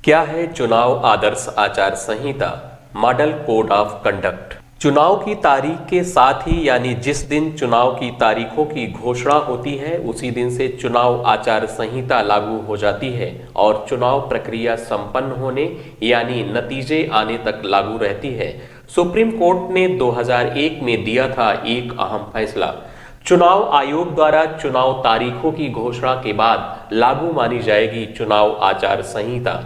क्या है चुनाव आदर्श आचार संहिता मॉडल कोड ऑफ कंडक्ट। चुनाव की तारीख के साथ ही यानी जिस दिन चुनाव की तारीखों की घोषणा होती है उसी दिन से चुनाव आचार संहिता लागू हो जाती है और चुनाव प्रक्रिया संपन्न होने यानी नतीजे आने तक लागू रहती है। सुप्रीम कोर्ट ने 2001 में दिया था एक अहम फैसला। चुनाव आयोग द्वारा चुनाव तारीखों की घोषणा के बाद लागू मानी जाएगी चुनाव आचार संहिता।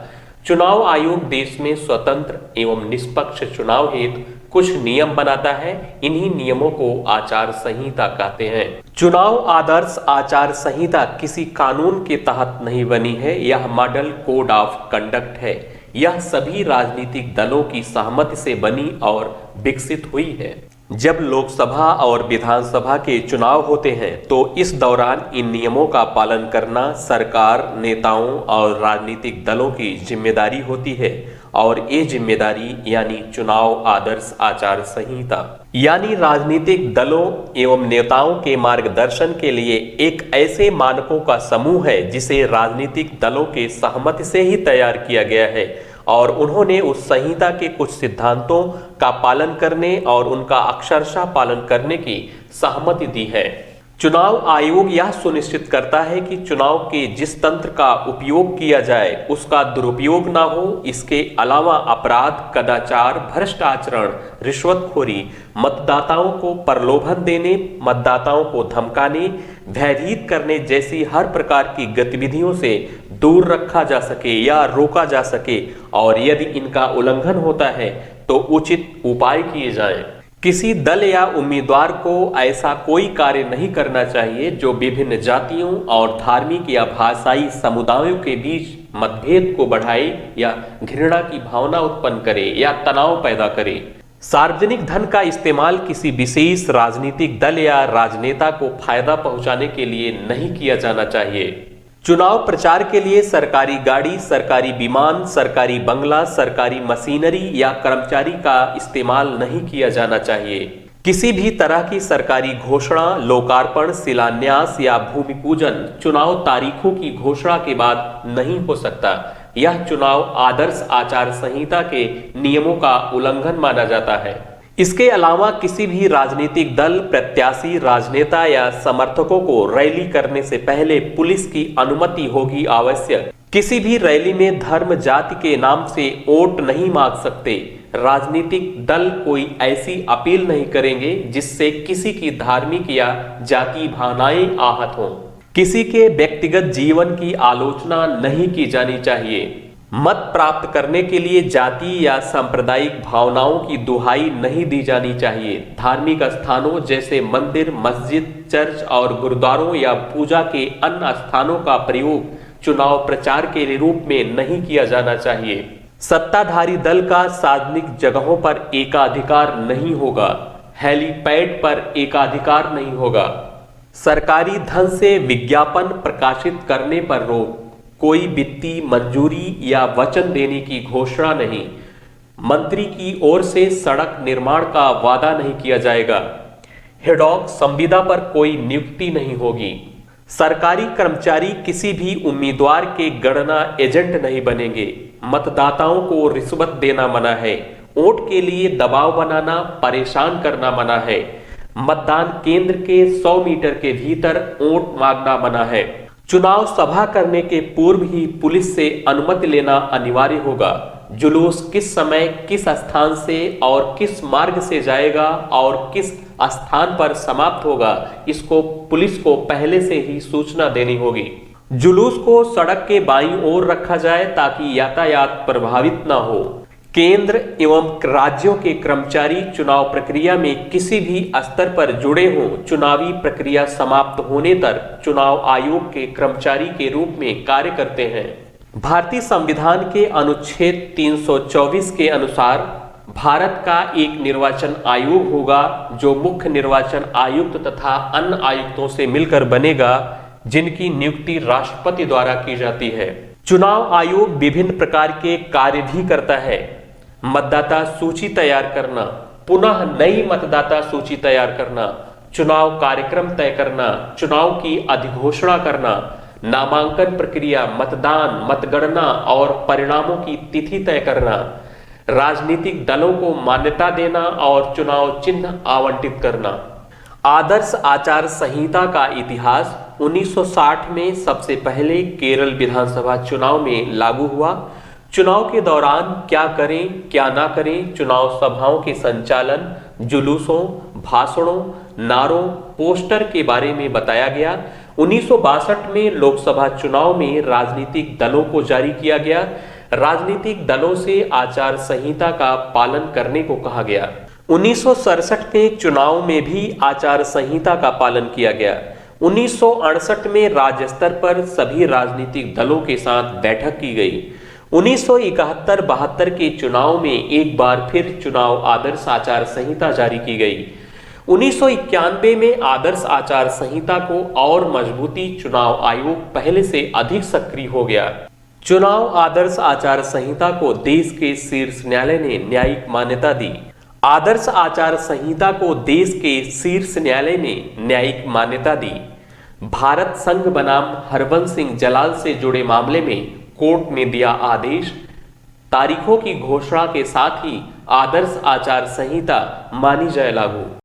चुनाव आयोग देश में स्वतंत्र एवं निष्पक्ष चुनाव हेतु कुछ नियम बनाता है। इन्हीं नियमों को आचार संहिता कहते हैं। चुनाव आदर्श आचार संहिता किसी कानून के तहत नहीं बनी है, यह मॉडल कोड ऑफ कंडक्ट है। यह सभी राजनीतिक दलों की सहमति से बनी और विकसित हुई है। जब लोकसभा और विधानसभा के चुनाव होते हैं तो इस दौरान इन नियमों का पालन करना सरकार, नेताओं और राजनीतिक दलों की जिम्मेदारी होती है और ये जिम्मेदारी यानी चुनाव आदर्श आचार संहिता यानी राजनीतिक दलों एवं नेताओं के मार्गदर्शन के लिए एक ऐसे मानकों का समूह है जिसे राजनीतिक दलों के सहमति से ही तैयार किया गया है और उन्होंने उस संहिता के कुछ सिद्धांतों का पालन करने और उनका अक्षरशः पालन करने की सहमति दी है। चुनाव आयोग यह सुनिश्चित करता है कि चुनाव के जिस तंत्र का उपयोग किया जाए उसका दुरुपयोग ना हो। इसके अलावा अपराध, कदाचार, भ्रष्ट आचरण, रिश्वतखोरी, मतदाताओं को प्रलोभन देने, मतदाताओं को धमकाने, भयभीत करने जैसी हर प्रकार की गतिविधियों से दूर रखा जा सके या रोका जा सके और यदि इनका उल्लंघन होता है तो उचित उपाय किए जाएं। किसी दल या उम्मीदवार को ऐसा कोई कार्य नहीं करना चाहिए जो विभिन्न जातियों और धार्मिक या भाषाई समुदायों के बीच मतभेद को बढ़ाए या घृणा की भावना उत्पन्न करे या तनाव पैदा करे। सार्वजनिक धन का इस्तेमाल किसी विशेष राजनीतिक दल या राजनेता को फायदा पहुंचाने के लिए नहीं किया जाना चाहिए। चुनाव प्रचार के लिए सरकारी गाड़ी, सरकारी विमान, सरकारी बंगला, सरकारी मशीनरी या कर्मचारी का इस्तेमाल नहीं किया जाना चाहिए। किसी भी तरह की सरकारी घोषणा, लोकार्पण, शिलान्यास या भूमि पूजन चुनाव तारीखों की घोषणा के बाद नहीं हो सकता। यह चुनाव आदर्श आचार संहिता के नियमों का उल्लंघन माना जाता है। इसके अलावा किसी भी राजनीतिक दल, प्रत्याशी, राजनेता या समर्थकों को रैली करने से पहले पुलिस की अनुमति होगी आवश्यक। किसी भी रैली में धर्म, जाति के नाम से वोट नहीं मांग सकते। राजनीतिक दल कोई ऐसी अपील नहीं करेंगे जिससे किसी की धार्मिक या जाति भावनाएं आहत हों। किसी के व्यक्तिगत जीवन की आलोचना नहीं की जानी चाहिए। मत प्राप्त करने के लिए जाति या सांप्रदायिक भावनाओं की दुहाई नहीं दी जानी चाहिए। धार्मिक स्थानों जैसे मंदिर, मस्जिद, चर्च और गुरुद्वारों या पूजा के अन्य स्थानों का प्रयोग चुनाव प्रचार के रूप में नहीं किया जाना चाहिए। सत्ताधारी दल का सार्वजनिक जगहों पर एकाधिकार नहीं होगा। हेलीपैड पर एकाधिकार नहीं होगा। सरकारी धन से विज्ञापन प्रकाशित करने पर रोक। कोई वित्तीय मंजूरी या वचन देने की घोषणा नहीं। मंत्री की ओर से सड़क निर्माण का वादा नहीं किया जाएगा। हेडॉक संविदा पर कोई नियुक्ति नहीं होगी। सरकारी कर्मचारी किसी भी उम्मीदवार के गणना एजेंट नहीं बनेंगे। मतदाताओं को रिश्वत देना मना है। वोट के लिए दबाव बनाना, परेशान करना मना है। मतदान केंद्र के 100 मीटर के भीतर वोट मांगना मना है। चुनाव सभा करने के पूर्व ही पुलिस से अनुमति लेना अनिवार्य होगा। जुलूस किस समय, किस स्थान से और किस मार्ग से जाएगा और किस स्थान पर समाप्त होगा, इसको पुलिस को पहले से ही सूचना देनी होगी। जुलूस को सड़क के बाईं ओर रखा जाए ताकि यातायात प्रभावित न हो। केंद्र एवं राज्यों के कर्मचारी चुनाव प्रक्रिया में किसी भी स्तर पर जुड़े हों, चुनावी प्रक्रिया समाप्त होने तक चुनाव आयोग के कर्मचारी के रूप में कार्य करते हैं। भारतीय संविधान के अनुच्छेद 324 के अनुसार भारत का एक निर्वाचन आयोग होगा जो मुख्य निर्वाचन आयुक्त तथा अन्य आयुक्तों से मिलकर बनेगा, जिनकी नियुक्ति राष्ट्रपति द्वारा की जाती है। चुनाव आयोग विभिन्न प्रकार के कार्य भी करता है। मतदाता सूची तैयार करना, पुनः नई मतदाता सूची तैयार करना, चुनाव कार्यक्रम तय करना, चुनाव की अधिघोषणा करना, नामांकन प्रक्रिया, मतदान, मतगणना और परिणामों की तिथि तय करना, राजनीतिक दलों को मान्यता देना और चुनाव चिन्ह आवंटित करना। आदर्श आचार संहिता का इतिहास 1960 में सबसे पहले केरल विधानसभा चुनाव में लागू हुआ। चुनाव के दौरान क्या करें क्या ना करें, चुनाव सभाओं के संचालन, जुलूसों, भाषणों, नारों, पोस्टर के बारे में बताया गया। 1962 में लोकसभा चुनाव में राजनीतिक दलों को जारी किया गया। राजनीतिक दलों से आचार संहिता का पालन करने को कहा गया। 1967 में चुनाव में भी आचार संहिता का पालन किया गया। 1968 में राज्य स्तर पर सभी राजनीतिक दलों के साथ बैठक की गई। 1971-72 के चुनाव में एक बार फिर चुनाव आदर्श आचार संहिता जारी की गई। 1991 में आदर्श आचार संहिता को और मजबूती, चुनाव आयोग पहले से अधिक सक्रिय हो गया। चुनाव आदर्श आचार संहिता को देश के शीर्ष न्यायालय ने न्यायिक मान्यता दी। आदर्श आचार संहिता को देश के शीर्ष न्यायालय ने न्यायिक मान्यता दी। भारत संघ बनाम हरबंस सिंह जलाल से जुड़े मामले में कोर्ट ने दिया आदेश। तारीखों की घोषणा के साथ ही आदर्श आचार संहिता मानी जाए लागू।